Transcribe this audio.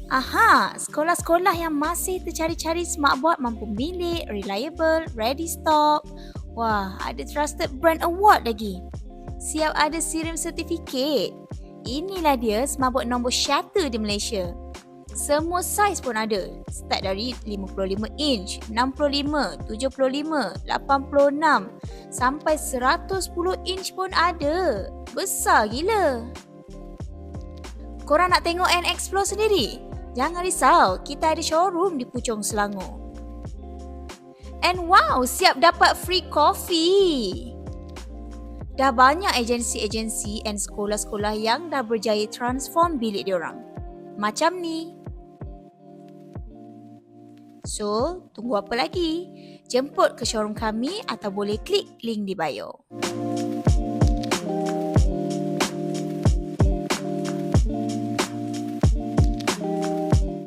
Aha, sekolah-sekolah yang masih tercari-cari smartboard mampu milik, reliable, ready stock. Wah, ada trusted brand award lagi. Siap ada SIRIM sertifikat. Inilah dia smartboard nombor satu di Malaysia. Semua saiz pun ada. Start dari 55 inch, 65, 75, 86 sampai 110 inch pun ada. Besar gila. Korang nak tengok and explore sendiri? Jangan risau, kita ada showroom di Puchong Selangor. And wow, siap dapat free coffee. Dah banyak agensi-agensi and sekolah-sekolah yang dah berjaya transform bilik diorang. Macam ni. So, tunggu apa lagi? Jemput ke showroom kami atau boleh klik link di bio.